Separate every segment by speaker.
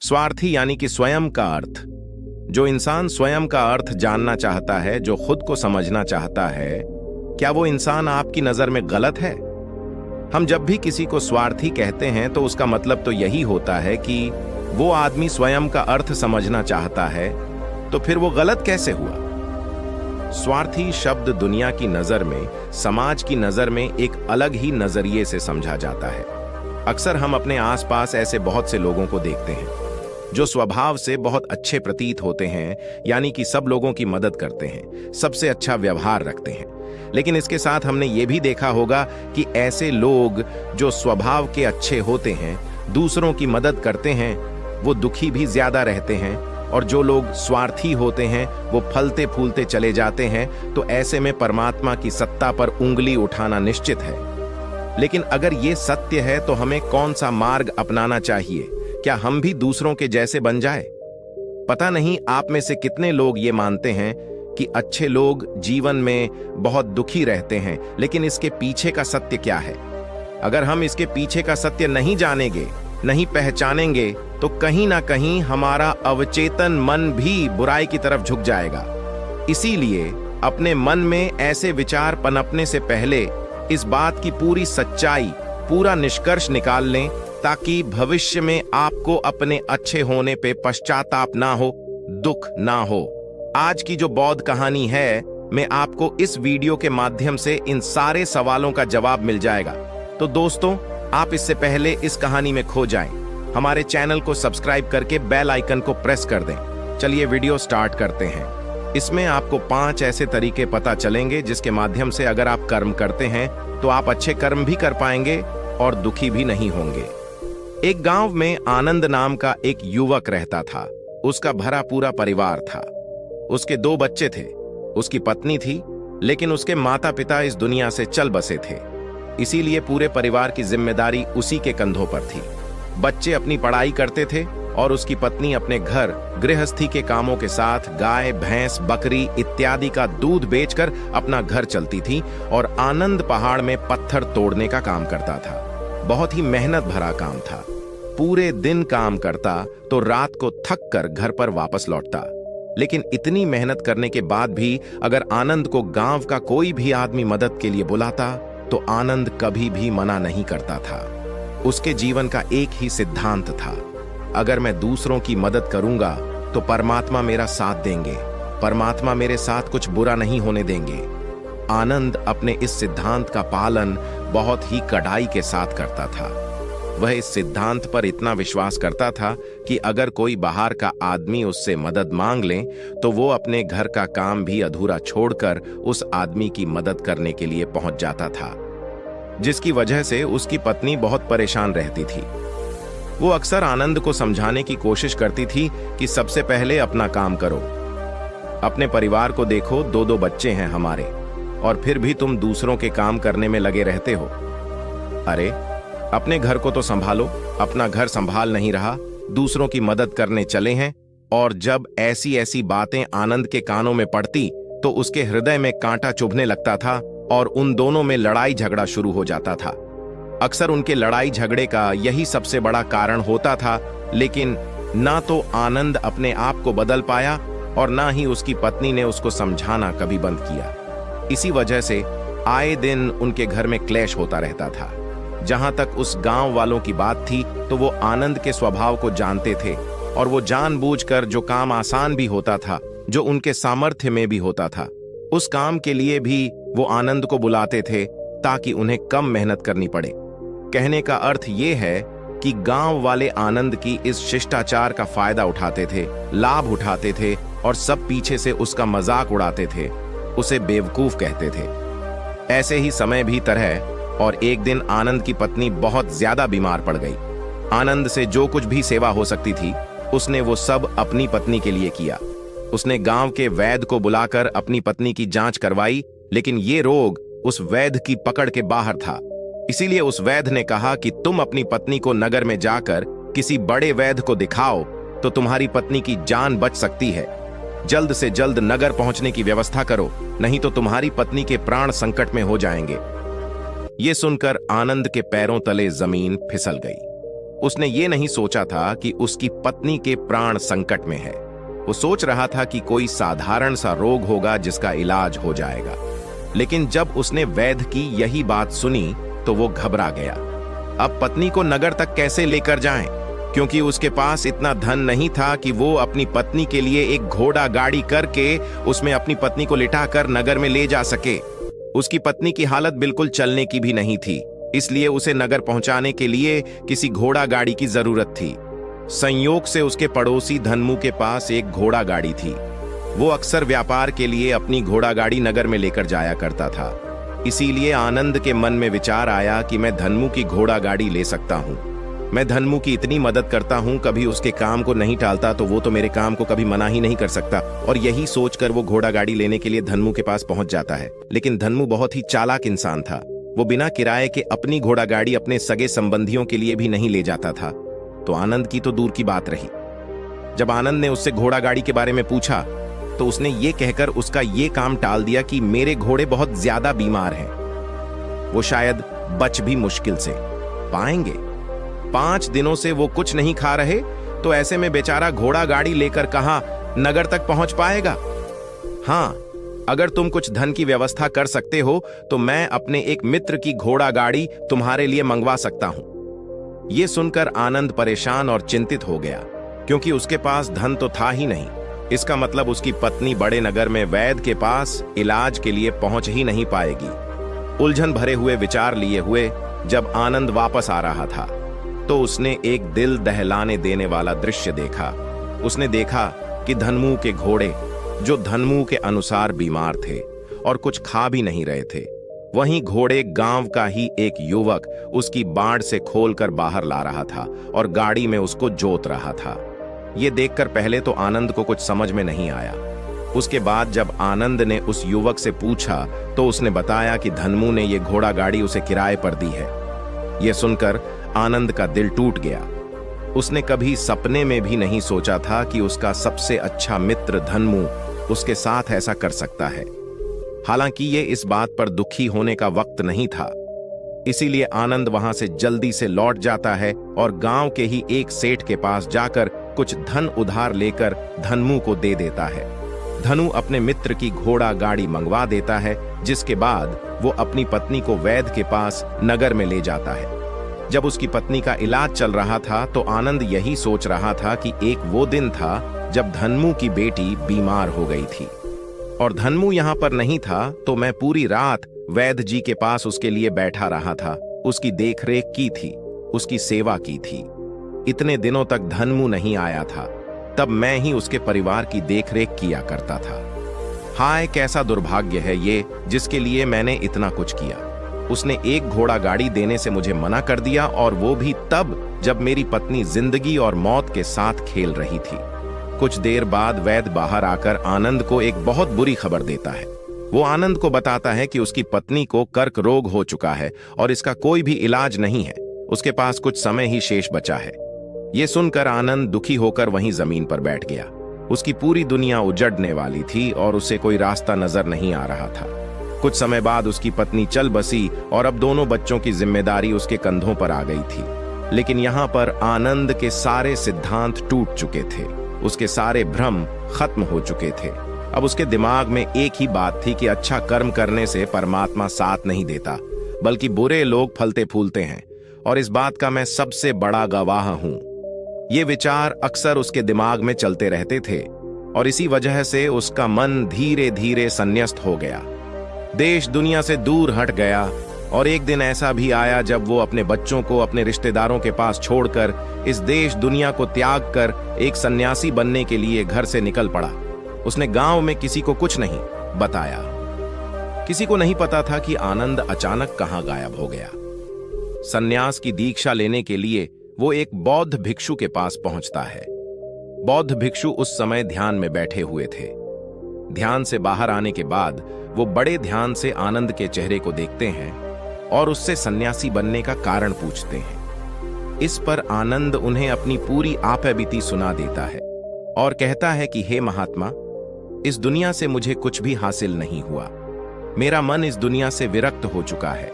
Speaker 1: स्वार्थी यानी कि स्वयं का अर्थ। जो इंसान स्वयं का अर्थ जानना चाहता है, जो खुद को समझना चाहता है, क्या वो इंसान आपकी नजर में गलत है? हम जब भी किसी को स्वार्थी कहते हैं तो उसका मतलब तो यही होता है कि वो आदमी स्वयं का अर्थ समझना चाहता है, तो फिर वो गलत कैसे हुआ? स्वार्थी शब्द दुनिया की नजर में, समाज की नजर में एक अलग ही नजरिए से समझा जाता है। अक्सर हम अपने आसपास ऐसे बहुत से लोगों को देखते हैं जो स्वभाव से बहुत अच्छे प्रतीत होते हैं, यानी कि सब लोगों की मदद करते हैं, सबसे अच्छा व्यवहार रखते हैं। लेकिन इसके साथ हमने ये भी देखा होगा कि ऐसे लोग जो स्वभाव के अच्छे होते हैं, दूसरों की मदद करते हैं, वो दुखी भी ज्यादा रहते हैं, और जो लोग स्वार्थी होते हैं वो फलते फूलते चले जाते हैं। तो ऐसे में परमात्मा की सत्ता पर उंगली उठाना निश्चित है। लेकिन अगर ये सत्य है तो हमें कौन सा मार्ग अपनाना चाहिए? क्या हम भी दूसरों के जैसे बन जाए? पता नहीं आप में से कितने लोग ये मानते हैं कि अच्छे लोग जीवन में बहुत दुखी रहते हैं, लेकिन इसके पीछे का सत्य क्या है? अगर हम इसके पीछे का सत्य नहीं जानेंगे, नहीं पहचानेंगे, तो कहीं ना कहीं हमारा अवचेतन मन भी बुराई की तरफ झुक जाएगा। इसीलिए अपने मन में ऐसे विचार पनपने से पहले इस बात की पूरी सच्चाई, पूरा निष्कर्ष निकाल लें, ताकि भविष्य में आपको अपने अच्छे होने पे पश्चाताप ना हो, दुख ना हो। आज की जो बौद्ध कहानी है, मैं आपको इस वीडियो के माध्यम से इन सारे सवालों का जवाब मिल जाएगा। तो दोस्तों, आप इससे पहले इस कहानी में खो जाएं, हमारे चैनल को सब्सक्राइब करके बेल आइकन को प्रेस कर दें। चलिए वीडियो स्टार्ट करते हैं। इसमें आपको 5 ऐसे तरीके पता चलेंगे जिसके माध्यम से अगर आप कर्म करते हैं तो आप अच्छे कर्म भी कर पाएंगे और दुखी भी नहीं होंगे। एक गांव में आनंद नाम का एक युवक रहता था। उसका भरा पूरा परिवार था। उसके 2 बच्चे थे, उसकी पत्नी थी, लेकिन उसके माता पिता इस दुनिया से चल बसे थे। इसीलिए पूरे परिवार की जिम्मेदारी उसी के कंधों पर थी। बच्चे अपनी पढ़ाई करते थे और उसकी पत्नी अपने घर गृहस्थी के कामों के साथ गाय, भैंस, बकरी इत्यादि का दूध बेचकर अपना घर चलती थी, और आनंद पहाड़ में पत्थर तोड़ने का काम करता था। बहुत ही मेहनत भरा काम था। पूरे दिन काम करता तो रात को थक कर घर पर वापस लौटता। लेकिन इतनी मेहनत करने के बाद भी अगर आनंद को गांव का कोई भी आदमी मदद के लिए बुलाता तो आनंद कभी भी मना नहीं करता था। उसके जीवन का एक ही सिद्धांत था, अगर मैं दूसरों की मदद करूंगा तो परमात्मा मेरा साथ देंगे, परमात्मा मेरे साथ कुछ बुरा नहीं होने देंगे। आनंद अपने इस सिद्धांत का पालन बहुत ही कड़ाई के साथ करता था। वह इस सिद्धांत पर इतना विश्वास करता था कि अगर कोई बाहर का आदमी उससे मदद मांग ले तो वो अपने घर का काम भी अधूरा छोड़कर उस आदमी की मदद करने के लिए पहुंच जाता था, जिसकी वजह से उसकी पत्नी बहुत परेशान रहती थी। वो अक्सर आनंद को समझाने की कोशिश करती थी कि सबसे पहले अपना काम करो, अपने परिवार को देखो, 2 बच्चे हैं हमारे, और फिर भी तुम दूसरों के काम करने में लगे रहते हो। अरे अपने घर को तो संभालो, अपना घर संभाल नहीं रहा, दूसरों की मदद करने चले हैं। और जब ऐसी ऐसी बातें आनंद के कानों में पड़ती तो उसके हृदय में कांटा चुभने लगता था और उन दोनों में लड़ाई झगड़ा शुरू हो जाता था। अक्सर उनके लड़ाई झगड़े का यही सबसे बड़ा कारण होता था। लेकिन ना तो आनंद अपने आप को बदल पाया और ना ही उसकी पत्नी ने उसको समझाना कभी बंद किया। इसी वजह से आए दिन उनके घर में क्लेश होता रहता था। जहां तक उस गांव वालों की बात थी तो वो आनंद के स्वभाव को जानते थे, और वो जानबूझकर जो काम आसान भी होता था, जो उनके सामर्थ्य में भी होता था, उस काम के लिए भी वो आनंद को बुलाते थे ताकि उन्हें कम मेहनत करनी पड़े। कहने का अर्थ ये है कि गांव वाले आनंद की इस शिष्टाचार का फायदा उठाते थे, लाभ उठाते थे, और सब पीछे से उसका मजाक उड़ाते थे, उसे बेवकूफ कहते थे। ऐसे ही समय भी तरह, और एक दिन आनंद की पत्नी बहुत ज्यादा बीमार पड़ गई। आनंद से जो कुछ भी सेवा हो सकती थी उसने वो सब अपनी पत्नी के लिए किया। उसने गांव के वैद्य को बुलाकर अपनी पत्नी की जांच करवाई, लेकिन ये रोग उस वैद्य की पकड़ के बाहर था। इसीलिए उस वैद्य ने कहा कि तुम अपनी पत्नी को नगर में जाकर किसी बड़े वैद्य को दिखाओ तो तुम्हारी पत्नी की जान बच सकती है। जल्द से जल्द नगर पहुंचने की व्यवस्था करो, नहीं तो तुम्हारी पत्नी के प्राण संकट में हो जाएंगे। ये सुनकर आनंद के पैरों तले जमीन फिसल गई। उसने ये नहीं सोचा था कि उसकी पत्नी के प्राण संकट में है। वो सोच रहा था कि कोई साधारण सा रोग होगा जिसका इलाज हो जाएगा। लेकिन जब उसने वैद्य की यही बात सुनी तो वो घबरा गया। अब पत्नी को नगर तक कैसे लेकर जाएं? क्योंकि उसके पास इतना धन नहीं था कि वो अपनी पत्नी के लिए एक घोड़ा गाड़ी करके उसमें अपनी पत्नी को लिटाकर नगर में ले जा सके। उसकी पत्नी की हालत बिल्कुल चलने की भी नहीं थी, इसलिए उसे नगर पहुंचाने के लिए किसी घोड़ा गाड़ी की जरूरत थी। संयोग से उसके पड़ोसी धनमू के पास एक घोड़ा गाड़ी थी। वो अक्सर व्यापार के लिए अपनी घोड़ा गाड़ी नगर में लेकर जाया करता था। इसीलिए आनंद के मन में विचार आया कि मैं धनमू की घोड़ा गाड़ी ले सकता हूँ। मैं धनमू की इतनी मदद करता हूँ, कभी उसके काम को नहीं टालता, तो वो तो मेरे काम को कभी मना ही नहीं कर सकता। और यही सोचकर वो घोड़ा गाड़ी लेने के लिए धनमू के पास पहुंच जाता है। लेकिन धनमू बहुत ही चालाक इंसान था। वो बिना किराए के अपनी घोड़ा गाड़ी अपने सगे संबंधियों के लिए भी नहीं ले जाता था। तो आनंद की तो दूर की बात रही। जब आनंद ने उससे घोड़ा गाड़ी के बारे में पूछा तो उसने ये कहकर उसका ये काम टाल दिया कि मेरे घोड़े बहुत ज्यादा बीमार हैं, वो शायद बच भी मुश्किल से पाएंगे। 5 दिनों से वो कुछ नहीं खा रहे, तो ऐसे में बेचारा घोड़ा गाड़ी लेकर कहां नगर तक पहुंच पाएगा। हां, अगर तुम कुछ धन की व्यवस्था कर सकते हो तो मैं अपने एक मित्र की घोड़ा गाड़ी तुम्हारे लिए मंगवा सकता हूं। यह सुनकर आनंद परेशान और चिंतित हो गया, क्योंकि उसके पास धन तो था ही नहीं। इसका मतलब उसकी पत्नी बड़े नगर में वैद्य के पास इलाज के लिए पहुंच ही नहीं पाएगी। उलझन भरे हुए विचार लिए हुए जब आनंद वापस आ रहा था तो उसने एक दिल दहलाने देने वाला दृश्य देखा। उसने देखा कि धनमू के घोड़े, जो धनमू के अनुसार बीमार थे और कुछ खा भी नहीं रहे थे, वहीं घोड़े गांव का ही एक युवक उसकी बाड़ से खोलकर बाहर ला रहा था और गाड़ी में उसको जोत रहा था। ये देखकर पहले तो आनंद को कुछ समझ में नहीं आया। उसके बाद जब आनंद ने उस युवक से पूछा तो उसने बताया कि धनमू ने ये घोड़ा गाड़ी उसे किराए पर दी है। यह सुनकर आनंद का दिल टूट गया। उसने कभी सपने में भी नहीं सोचा था कि उसका सबसे अच्छा मित्र धनमू उसके साथ ऐसा कर सकता है। हालांकि ये इस बात पर दुखी होने का वक्त नहीं था, इसीलिए आनंद वहां से जल्दी से लौट जाता है और गांव के ही एक सेठ के पास जाकर कुछ धन उधार लेकर धनमू को दे देता है। धनु अपने मित्र की घोड़ा गाड़ी मंगवा देता है, जिसके बाद वो अपनी पत्नी को वैद्य के पास नगर में ले जाता है। जब उसकी पत्नी का इलाज चल रहा था तो आनंद यही सोच रहा था कि एक वो दिन था जब धनमू की बेटी बीमार हो गई थी और धनमू यहाँ पर नहीं था, तो मैं पूरी रात वैद्य जी के पास उसके लिए बैठा रहा था, उसकी देखरेख की थी, उसकी सेवा की थी। इतने दिनों तक धनमू नहीं आया था, तब मैं ही उसके परिवार की देखरेख किया करता था। हाय, कैसा दुर्भाग्य है ये जिसके लिए मैंने इतना कुछ किया। उसने एक घोड़ा गाड़ी देने से मुझे मना कर दिया, और वो भी तब जब मेरी पत्नी जिंदगी और मौत के साथ खेल रही थी। कुछ देर बाद वैद्य बाहर आकर आनंद को एक बहुत बुरी खबर देता है। वो आनंद को बताता है कि उसकी पत्नी को कर्क रोग हो चुका है और इसका कोई भी इलाज नहीं है। उसके पास कुछ समय ही शेष बचा है। ये सुनकर आनंद दुखी होकर वहीं जमीन पर बैठ गया। उसकी पूरी दुनिया उजड़ने वाली थी और उसे कोई रास्ता नजर नहीं आ रहा था। कुछ समय बाद उसकी पत्नी चल बसी और अब दोनों बच्चों की जिम्मेदारी उसके कंधों पर आ गई थी। लेकिन यहाँ पर आनंद के सारे सिद्धांत टूट चुके थे, उसके सारे भ्रम खत्म हो चुके थे। अब उसके दिमाग में एक ही बात थी कि अच्छा कर्म करने से परमात्मा साथ नहीं देता, बल्कि बुरे लोग फलते फूलते हैं, और इस बात का मैं सबसे बड़ा गवाह हूं। ये विचार अक्सर उसके दिमाग में चलते रहते थे और इसी वजह से उसका मन धीरे धीरे संन्यस्त हो गया, देश दुनिया से दूर हट गया। और एक दिन ऐसा भी आया जब वो अपने बच्चों को अपने रिश्तेदारों के पास छोड़कर इस देश दुनिया को त्याग कर एक सन्यासी बनने के लिए घर से निकल पड़ा। उसने गांव में किसी को कुछ नहीं बताया। किसी को नहीं पता था कि आनंद अचानक कहां गायब हो गया। सन्यास की दीक्षा लेने के लिए वो एक बौद्ध भिक्षु के पास पहुंचता है। बौद्ध भिक्षु उस समय ध्यान में बैठे हुए थे। ध्यान से बाहर आने के बाद वो बड़े ध्यान से आनंद के चेहरे को देखते हैं और उससे सन्यासी बनने का कारण पूछते हैं। इस पर आनंद उन्हें अपनी पूरी आपबीती सुना देता है और कहता है कि हे महात्मा, इस दुनिया से मुझे कुछ भी हासिल नहीं हुआ। मेरा मन इस दुनिया से विरक्त हो चुका है।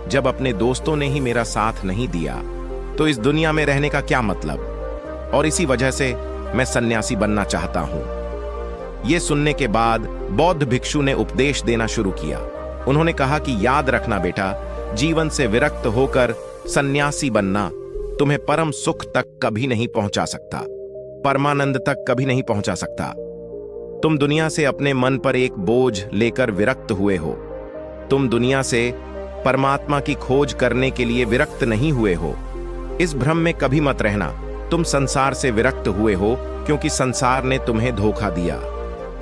Speaker 1: जब अपने दोस्तों ने ही मेरा साथ नहीं दिया तो इस दुनिया में रहने का क्या मतलब। और इसी वजह से मैं सन्यासी बनना चाहता हूं। यह सुनने के बाद बौद्ध भिक्षु ने उपदेश देना शुरू किया। उन्होंने कहा कि याद रखना बेटा, जीवन से विरक्त होकर सन्यासी बनना तुम्हें परम सुख तक कभी नहीं पहुंचा सकता, परमानंद तक कभी नहीं पहुंचा सकता। तुम दुनिया से अपने मन पर एक बोझ लेकर विरक्त हुए हो। तुम दुनिया से परमात्मा की खोज करने के लिए विरक्त नहीं हुए हो। इस भ्रम में कभी मत रहना। तुम संसार से विरक्त हुए हो क्योंकि संसार ने तुम्हें धोखा दिया,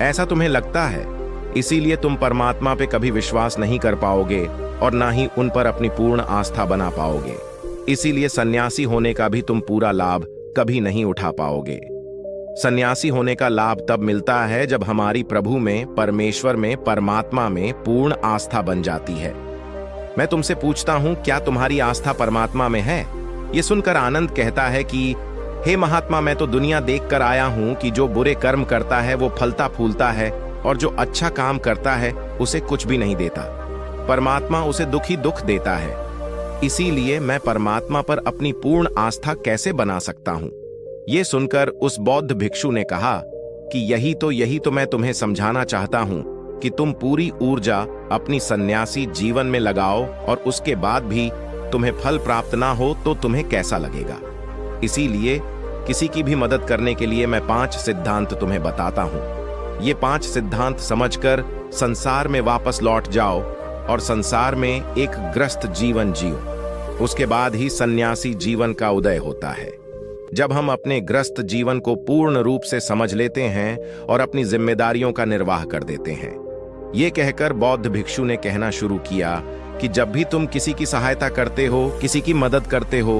Speaker 1: ऐसा तुम्हें लगता है। इसीलिए तुम परमात्मा पे कभी विश्वास नहीं कर पाओगे और ना ही उन पर अपनी पूर्ण आस्था बना पाओगे। इसीलिए सन्यासी होने का भी तुम पूरा लाभ कभी नहीं उठा पाओगे। सन्यासी होने का लाभ तब मिलता है जब हमारी प्रभु में, परमेश्वर में, परमात्मा में पूर्ण आस्था बन जाती है। मैं तुमसे पूछता हूं, क्या तुम्हारी आस्था परमात्मा में है? ये सुनकर आनंद कहता है कि हे महात्मा, मैं तो दुनिया देखकर आया हूं कि जो बुरे कर्म करता है वो फलता फूलता है और जो अच्छा काम करता है उसे कुछ भी नहीं देता। परमात्मा उसे दुखी दुख देता है। इसीलिए मैं परमात्मा पर अपनी पूर्ण आस्था कैसे बना सकता हूं? ये सुनकर उस बौद्ध भिक्षु ने कहा कि यही तो मैं तुम्हें समझाना चाहता हूं कि तुम पूरी ऊर्जा अपनी सन्यासी जीवन में लगाओ और उसके बाद भी तुम्हें फल प्राप्त ना हो तो तुम्हें कैसा लगेगा। इसीलिए किसी की भी मदद करने के लिए मैं 5 सिद्धांत तुम्हें बताता हूं। ये 5 सिद्धांत समझकर संसार में वापस लौट जाओ और संसार में एक ग्रस्त जीवन जियो। उसके बाद ही सन्यासी जीवन का उदय होता है। जब हम अपने ग्रस्त जीवन को पूर्ण रूप से समझ लेते हैं और अपनी जिम्मेदारियों का निर्वाह कर देते हैं। ये कहकर बौद्ध भिक्षु ने कहना शुरू किया कि जब भी तुम किसी की सहायता करते हो, किसी की मदद करते हो,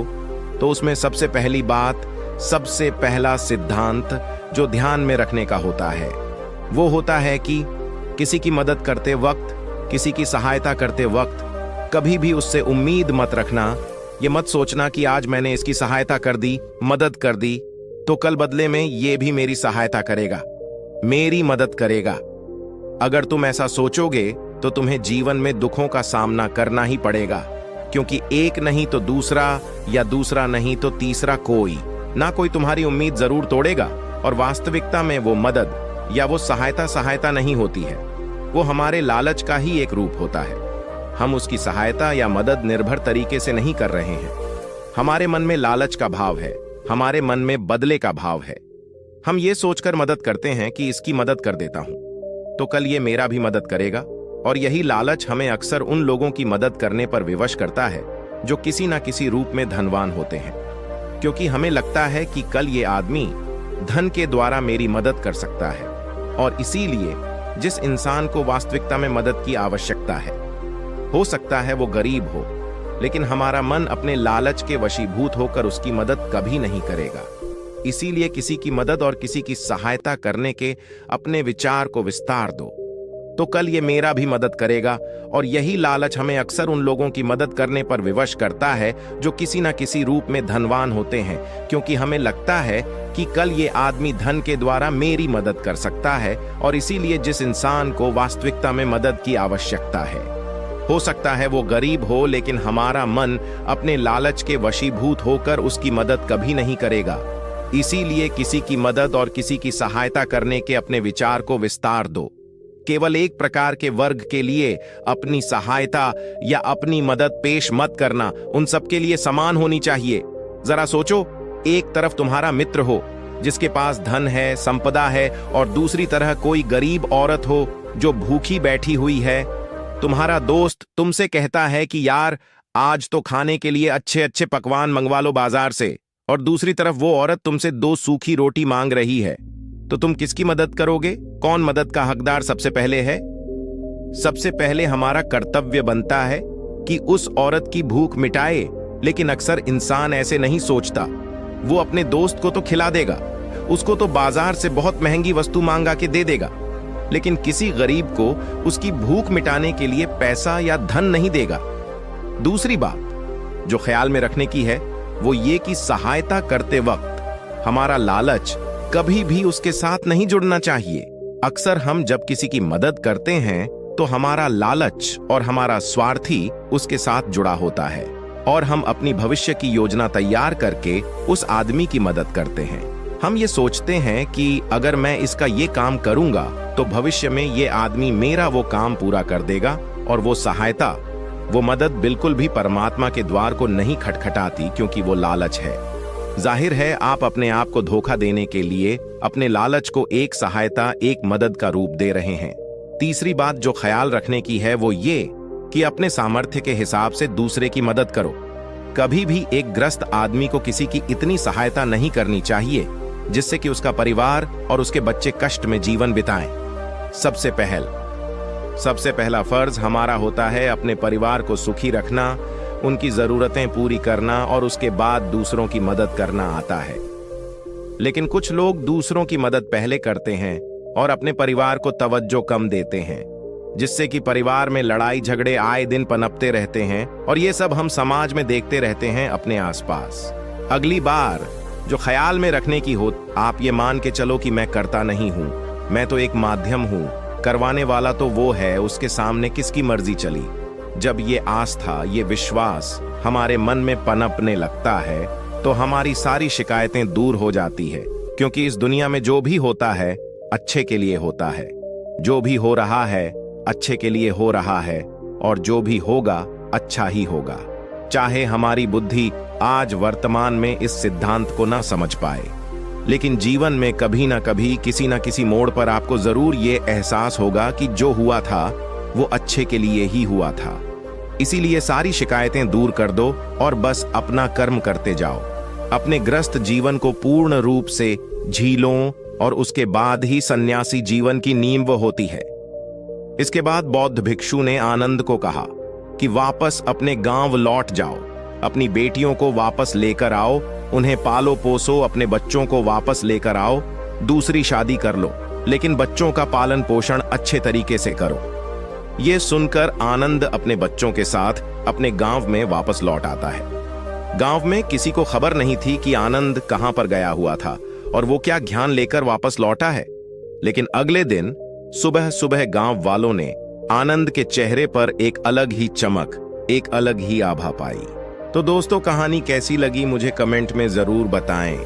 Speaker 1: तो उसमें सबसे पहली बात, सबसे पहला सिद्धांत जो ध्यान में रखने का होता है वो होता है कि किसी की मदद करते वक्त, किसी की सहायता करते वक्त कभी भी उससे उम्मीद मत रखना। ये मत सोचना कि आज मैंने इसकी सहायता कर दी, मदद कर दी, तो कल बदले में ये भी मेरी सहायता करेगा, मेरी मदद करेगा। अगर तुम ऐसा सोचोगे तो तुम्हें जीवन में दुखों का सामना करना ही पड़ेगा, क्योंकि एक नहीं तो दूसरा, या दूसरा नहीं तो तीसरा कोई ना कोई तुम्हारी उम्मीद जरूर तोड़ेगा। और वास्तविकता में वो मदद या वो सहायता नहीं होती है, वो हमारे लालच का ही एक रूप होता है। हम उसकी सहायता या मदद निर्भर तरीके से नहीं कर रहे हैं। हमारे मन में लालच का भाव है, हमारे मन में बदले का भाव है। हम ये सोचकर मदद करते हैं कि इसकी मदद कर देता हूं तो कल ये मेरा भी मदद करेगा। और यही लालच हमें अक्सर उन लोगों की मदद करने पर विवश करता है जो किसी ना किसी रूप में धनवान होते हैं, क्योंकि हमें लगता है कि कल ये आदमी धन के द्वारा मेरी मदद कर सकता है। और इसीलिए जिस इंसान को वास्तविकता में मदद की आवश्यकता है, हो सकता है वो गरीब हो, लेकिन हमारा मन अपने लालच के वशीभूत होकर उसकी मदद कभी नहीं करेगा। इसीलिए किसी की मदद और किसी की सहायता करने के अपने विचार को विस्तार दो, तो कल ये मेरा भी मदद करेगा। और यही लालच हमें अक्सर उन लोगों की मदद करने पर विवश करता है जो किसी न किसी रूप में धनवान होते हैं, क्योंकि हमें लगता है कि कल ये आदमी धन के द्वारा मेरी मदद कर सकता है। और इसीलिए जिस इंसान को वास्तविकता में मदद की आवश्यकता है, हो सकता है वो गरीब हो, लेकिन हमारा मन अपने लालच के वशीभूत होकर उसकी मदद कभी नहीं करेगा। इसीलिए किसी की मदद और किसी की सहायता करने के अपने विचार को विस्तार दो। केवल एक प्रकार के वर्ग के लिए अपनी सहायता या अपनी मदद पेश मत करना, उन सबके लिए समान होनी चाहिए। जरा सोचो, एक तरफ तुम्हारा मित्र हो जिसके पास धन है, संपदा है, और दूसरी तरह कोई गरीब औरत हो जो भूखी बैठी हुई है। तुम्हारा दोस्त तुमसे कहता है कि यार आज तो खाने के लिए अच्छे अच्छे पकवान मंगवा लो बाजार से, और दूसरी तरफ वो औरत तुमसे 2 सूखी रोटी मांग रही है, तो तुम किसकी मदद करोगे? कौन मदद का हकदार सबसे पहले है? सबसे पहले हमारा कर्तव्य बनता है कि उस औरत की भूख मिटाए, लेकिन अक्सर इंसान ऐसे नहीं सोचता। वो अपने दोस्त को तो खिला देगा, उसको तो बाजार से बहुत महंगी वस्तु मांगा के दे देगा, लेकिन किसी गरीब को उसकी भूख मिटाने के लिए पैसा या धन नहीं देगा। दूसरी बात जो ख्याल में रखने की है वो ये कि सहायता करते वक्त हमारा लालच कभी भी उसके साथ नहीं जुड़ना चाहिए। अक्सर हम जब किसी की मदद करते हैं तो हमारा लालच और हमारा स्वार्थी उसके साथ जुड़ा होता है, और हम अपनी भविष्य की योजना तैयार करके उस आदमी की मदद करते हैं। हम ये सोचते हैं कि अगर मैं इसका ये काम करूंगा तो भविष्य में ये आदमी मेरा वो काम पूरा कर देगा, और वो सहायता, वो मदद बिल्कुल भी परमात्मा के द्वार को नहीं खटखटाती, क्योंकि वो लालच है। जाहिर है आप अपने आप को धोखा देने के लिए अपने लालच को एक सहायता, एक मदद का रूप दे रहे हैं। तीसरी बात जो ख्याल रखने की है वो ये कि अपने सामर्थ्य के हिसाब से दूसरे की मदद करो। कभी भी एक ग्रस्त आदमी को किसी की इतनी सहायता नहीं करनी चाहिए जिससे कि उसका परिवार और उसके बच्चे कष्ट में जीवन बिताएं। सबसे पहला फर्ज हमारा होता है अपने परिवार को सुखी रखना, उनकी जरूरतें पूरी करना, और उसके बाद दूसरों की मदद करना आता है। लेकिन कुछ लोग दूसरों की मदद पहले करते हैं और अपने परिवार को तवज्जो कम देते हैं, जिससे कि परिवार में लड़ाई झगड़े आए दिन पनपते रहते हैं, और ये सब हम समाज में देखते रहते हैं अपने आसपास। अगली बार जो ख्याल में रखने की हो, आप ये मान के चलो कि मैं करता नहीं हूं, मैं तो एक माध्यम हूं, करवाने वाला तो वो है, उसके सामने किसकी मर्जी चली। जब ये आस्था, ये विश्वास हमारे मन में पनपने लगता है तो हमारी सारी शिकायतें दूर हो जाती है, क्योंकि इस दुनिया में जो भी होता है अच्छे के लिए होता है, जो भी हो रहा है अच्छे के लिए हो रहा है, और जो भी होगा अच्छा ही होगा। चाहे हमारी बुद्धि आज वर्तमान में इस सिद्धांत को ना समझ पाए, लेकिन जीवन में कभी ना कभी किसी ना किसी मोड़ पर आपको जरूर ये एहसास होगा कि जो हुआ था वो अच्छे के लिए ही हुआ था। इसीलिए सारी शिकायतें दूर कर दो और बस अपना कर्म करते जाओ। अपने ग्रस्त जीवन को पूर्ण रूप से झीलो, और उसके बाद ही सन्यासी जीवन की नींव होती है। इसके बाद बौद्ध भिक्षु ने आनंद को कहा कि वापस अपने गांव लौट जाओ, अपनी बेटियों को वापस लेकर आओ, उन्हें पालो पोसो, अपने बच्चों को वापस लेकर आओ, दूसरी शादी कर लो, लेकिन बच्चों का पालन पोषण अच्छे तरीके से करो। ये सुनकर आनंद अपने बच्चों के साथ अपने गांव में वापस लौट आता है। गांव में किसी को खबर नहीं थी कि आनंद कहां पर गया हुआ था और वो क्या ज्ञान लेकर वापस लौटा है। लेकिन अगले दिन सुबह सुबह गांव वालों ने आनंद के चेहरे पर एक अलग ही चमक, एक अलग ही आभा पाई। तो दोस्तों, कहानी कैसी लगी मुझे कमेंट में जरूर बताएं।